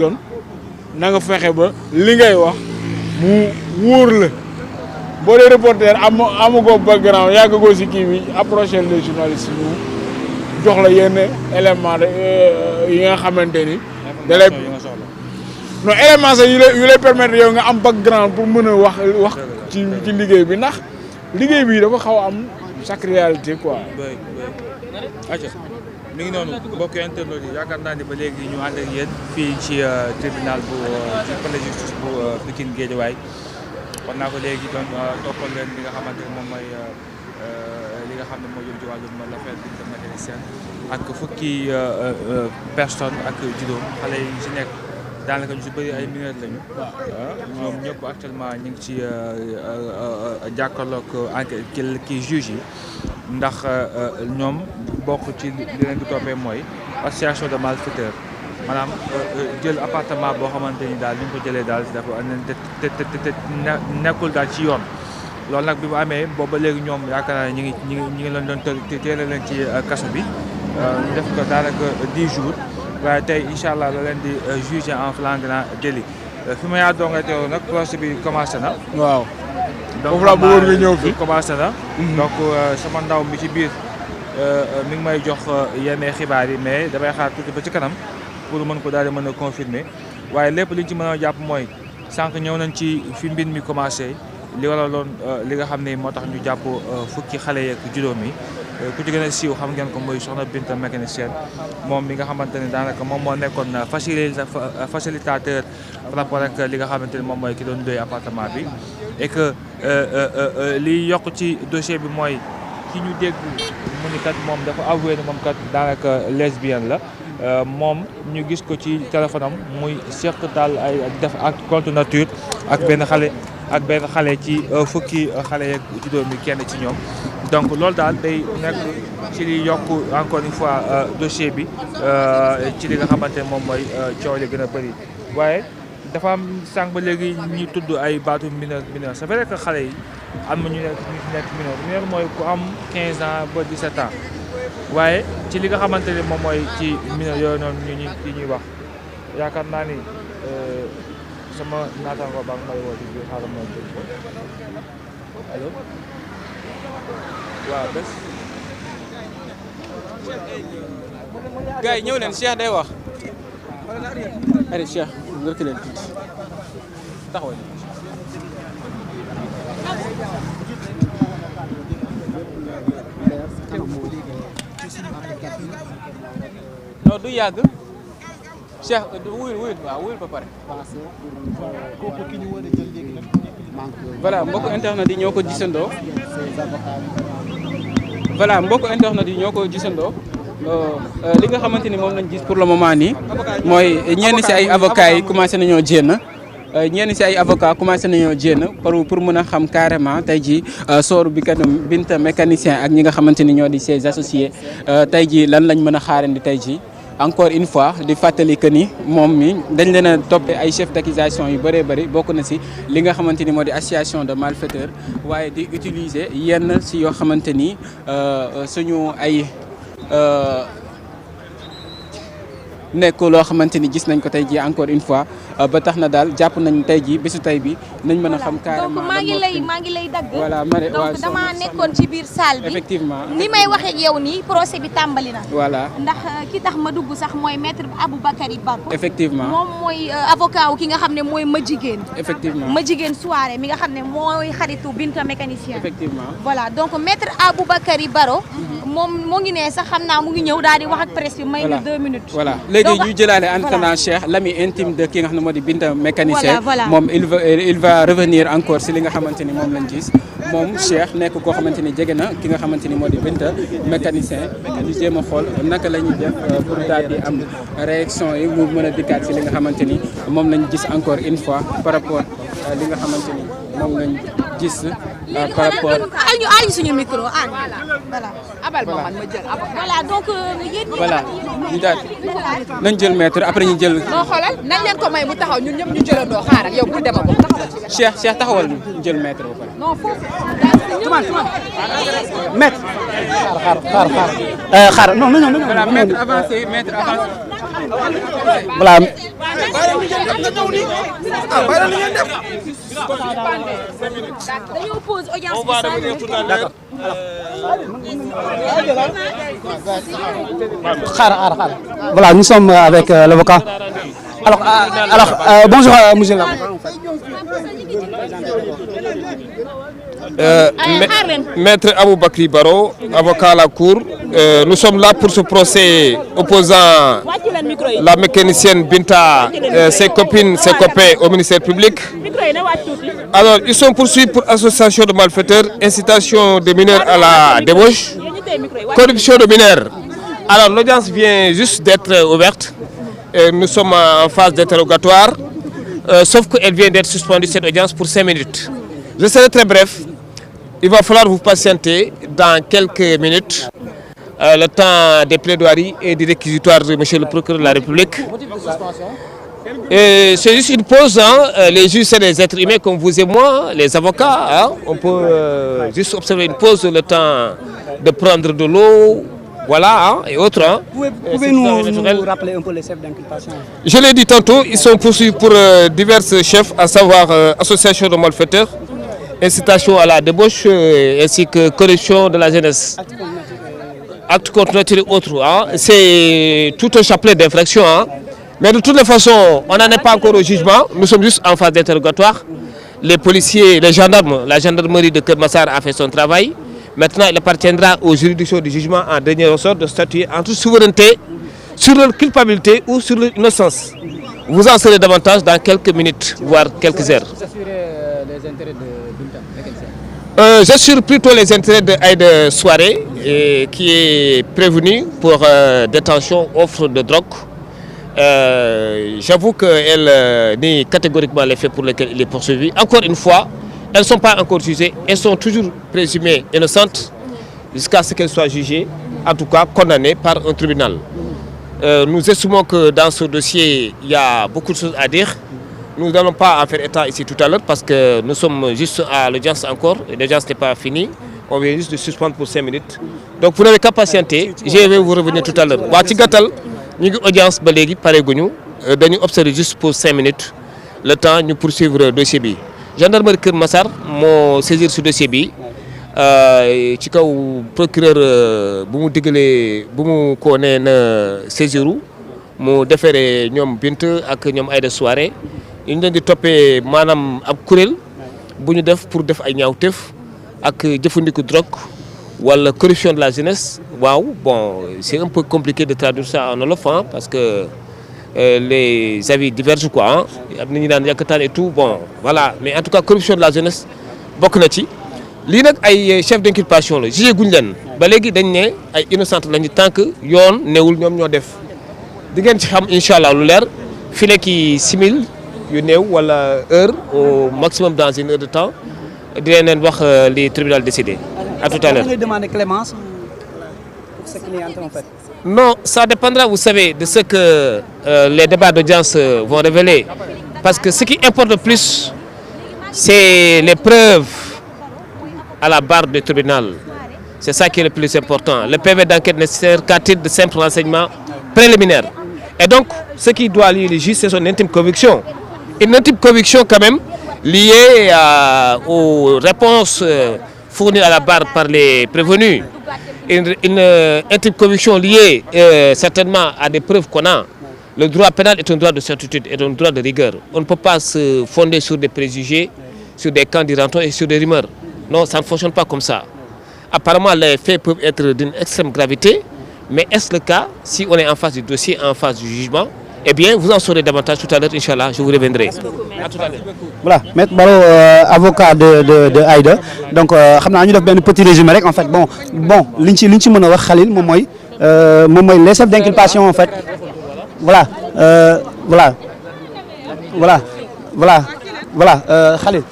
yoon na nga fexe ba li ngay wax mu wóor la boo dee reporter amagoo background yàggagoo si kii bi approché les journalistes ñu jox la yenn élément yi nga xamante ni da lay non élément sax yu lay permettre yow nga am background pour mën a wax ci liggéey bi ndax liggéey bi dafa xaw a am chaque réalité quoi. mi ngi noonu mbokk internet yi yaakaar naa ni ba léegi ñu ànd ak yéen fii ci tribunal bu ci palais de justice bu Pikine Guédiawaye kon naa ko léegi doon toppal leen li nga xamante ne moom mooy li nga xam ne moo jëm ci wàllum l'affaire Binta mécanicienne ak fukki personnes ak juróom xale yi ci nekk daanaka ñu si bëri ay mineurs lañu. ñoom ñëpp actuellement ñu ngi ci jàkkaarloog enquête kii juge yi ndax ñoom bokk ci li leen di toppee mooy association de malfaiteurs maanaam jël appartement boo xamante ni daal ni ñu ko jëlee daal dafa te nekkul daal ci yoon. loolu nag bi mu amee booba léegi ñoom yaakaar naa ne ñu ngi leen doon teel leen ci kaso bi ñu def ko daanaka 10 jours waaye tey incha allah la leen di juger en flagrant délit fi ma yaa doon nga teew nag procès bi commencé na. waaw. donc foofu laa bëggoon nga ñëw fi commencé na. donc sama ndaw mi ci biir mi ngi may jox yenn xibaar yi mais damay xaar tuuti ba ci kanam pour mën ko daal di mën a confirmer waaye lépp liñ ci mën a jàpp mooy sànq ñëw nañ ci fi mbir mi commencé li waraloon li nga xam ne moo tax ñu jàpp fukki xale yeeg juróom yi ku ci gën a siiw xam ngeen ko mooy soxna Binta mécanicienne moom mi nga xamante ne daanaka moom moo nekkoon facilitateur par rapport ak li nga xamante ne moom mooy ki doon doy appartement bi et que li yokk ci dossier bi mooy ki ñu dégg mu ni kat moom dafa avoué ne moom kat daanaka lesbienne la moom ñu gis ko ci téléphone am muy seq daal ay def acte contre nature ak benn xale ci fukki xale yeeg juróomi kenn ci ñoom donc loolu daal day nekk ci li yokk encore une fois dossier bi ci li nga xamante ne moom mooy coow li gën a bëri waaye dafa am sànq ba léegi ñuy tudd ay baatu mineur c'est vrai que xale yi am na ñu nekk mineur mooy ku am 15 ans ba 17 ans waaye ci li nga xamante ne moom mooy ci mineur yooyu noonu ñuy wax yaakaar naa ni sama naataango ba nga may woo ci biir xaaral ma jël ko allo waaw bés. gars yi ñëw leen Cheikh day wax. allez Cheikh nga rëkk leen tuuti taxawal. non du yàgg Cheikh wuyul ba pare. voilà mbokk internet yi ñoo ko gisandoo. li nga xamante ni moom lañ gis pour le moment nii mooy ñenn si ay avocats yi commencé nañoo jénn pour mën a xam carrément tey jii sooru bi Binta mécanicien ak ñi nga xamante ni ñoo di ses associés tey jii lan lañ mën a xaarandi tey jii. encore une fois di fàttali que ni moom mi dañ leen a toppee ay chef d'accusation yu bëree bëri bokk na si li nga xamante ni moo di association de malfaiteurs waaye di utiliser yenn si yoo xamante ni suñu ay nekk loo xamante ni gis nañ ko tey jii encore une fois ba tax na daal jàpp nañ tey jii bésu tey bi nañ mën a xam carrément. donc maa ngi lay dagg. voilà donc dama nekkoon ci biir salle bi. effectivement ni may waxee ak yow nii procès bi tàmbali na. voilà ndax ki tax ma dugg sax mooy maître Aboubakary Baro. effectivement moom mooy avocat wu ki nga xam ne mooy Madjiguène. effectivement Madjiguène Souaré mi nga xam ne mooy xaritu Binta mécanicien. effectivement voilà donc maître Aboubakary Baro. moom moo ngi ne sax xam naa mu ngi ñëw daal di wax ak presse bi. may na 2 minutes. voilà léegi ñu jëlaale en attendant Cheikh l'ami intime de ki nga xam ne moo di Binta mécanicien. voilà moom il va revenir encore si li nga xamante ni moom lañ gis moom Cheikh nekk koo xamante ni jege na ki nga xamante ni moo di Binta mécanicien ñu jéem a xool naka la ñuy def pour daal di am réaction yi mu mën a dikkaat si li nga xamante ni moom lañ gis encore une fois par rapport li nga xamante ni moom lañ gis par rapport. aal suñu micro voilà. abal ma man ma jël voilà donc yéen ñi voilà ñu daal nañ jël maître après ñu jël. non xoolal nañ leen ko may mu taxaw ñun ñëpp ñu jëlandoo xaaral yow bul demagum taxawal ci. Cheikh taxawal ñu jël maître ba pare. non foofu. maître. xaar non. voilà maître avancé. voilà. Voilà, nous sommes avec l'avocat. Alors bonjour monsieur l'avocat. Maître Aboubakry Baro, avocat à la Cour. Nous sommes là pour ce procès opposant la mécanicienne Binta, ses copines, ses copains au ministère public. Alors, ils sont poursuivis pour association de malfaiteurs, incitation de mineurs à la débauche, corruption de mineurs. Alors, l'audience vient juste d'être ouverte. Nous sommes en phase d'interrogatoire, sauf qu'elle vient d'être suspendue, cette audience, pour 5 minutes. Je serai très bref. Il va falloir vous patienter dans quelques minutes, le temps des plaidoiries et des réquisitoires de M. le procureur de la République. C'est juste une pause, hein. Les juges, c'est des êtres humains comme vous et moi, les avocats. Hein. On peut juste observer une pause, le temps de prendre de l'eau, voilà, hein, et autres. Hein. Pouvez-vous nous rappeler un peu les chefs d'inculpation? Je l'ai dit tantôt, ils sont poursuivis pour divers chefs, à savoir association de malfaiteurs, incitation à la débauche, ainsi que corruption de la jeunesse. Acte contre nature et autres. Hein. C'est tout un chapelet d'infractions. Hein. Mais de toutes les façons, on n'en est pas encore au jugement. Nous sommes juste en phase d'interrogatoire. Les policiers, les gendarmes, la gendarmerie de Keur Massar a fait son travail. Maintenant, il appartiendra aux juridictions du jugement en dernier ressort de statuer en toute souveraineté sur leur culpabilité ou sur leur innocence. Vous en saurez davantage dans quelques minutes, voire quelques heures. Les intérêts de Binta. J'assure plutôt les intérêts de Aïda Souaré, qui est prévenu pour détention, offre de drogue. J'avoue qu'elle nie catégoriquement les faits pour lesquels il est poursuivi. Encore une fois, elles ne sont pas encore jugées, elles sont toujours présumées innocentes jusqu'à ce qu'elles soient jugées, en tout cas condamnées par un tribunal. Nous estimons que dans ce dossier, il y a beaucoup de choses à dire. Nous n'allons pas en faire état ici tout à l'heure parce que nous sommes juste à l'audience encore, et l'audience n'est pas finie. On vient juste de suspendre pour 5 minutes. Donc vous n'avez qu'à patienter, je vais vous revenir tout à l'heure. Nous avons audience, nous observer juste pour 5 minutes le temps de poursuivre le dossier. Gendarmerie Keur Massar m'a saisi ce dossier. Le procureur saisir mu déféré ñom Bint ak ñom Aïda Souaré ñu leen di topé manam ab kurel buñu def pour def ay ñaawteef ak jëfandiku drogue wala corruption de la jeunesse. Waaw, bon, c'est un peu compliqué de traduire ça en wolof parce que les avis divergent quoi. Am nañu daan yakatan et tout, bon, voilà, mais en tout cas corruption de la jeunesse bokk na ci. Li nak ay chef d'inculpation la jugé guñ leen ba légui dañ né ay innocent lañu tant que yoon néwul ñom ñoo def. Di ngeen ci xam inshallah lu leer fi nekk simil yu néew wala heure au maximum dans une heure de temps di leen wax les tribunal décidé. À tout à l'heure. Vous demandez clémence pour ce client en fait? Non, ça dépendra, vous savez, de ce que les débats d'audience vont révéler. Parce que ce qui importe le plus, c'est les preuves à la barre du tribunal. C'est ça qui est le plus important. Le PV d'enquête nécessaire qu'à titre de simple renseignement préliminaire. Et donc, ce qui doit lier les juges, c'est son intime conviction. Une intime conviction quand même liée aux réponses fournies à la barre par les prévenus. Une intime conviction liée certainement à des preuves qu'on a. Le droit pénal est un droit de certitude et un droit de rigueur. On ne peut pas se fonder sur des préjugés, sur des candidatons et sur des rumeurs. Non, ça ne fonctionne pas comme ça. Apparemment, les faits peuvent être d'une extrême gravité, mais est-ce le cas si on est en face du dossier, en face du jugement? Eh bien, vous en saurez davantage tout à l'heure, Inch'Allah, je vous reviendrai. À tout à l'heure. Voilà, Maître Baro, avocat de Aïda. Donc, nous avons un petit résumé. En fait, bon, l'inchi mona wax Khalil, les chefs d'inculpation en fait. Voilà, Khalil.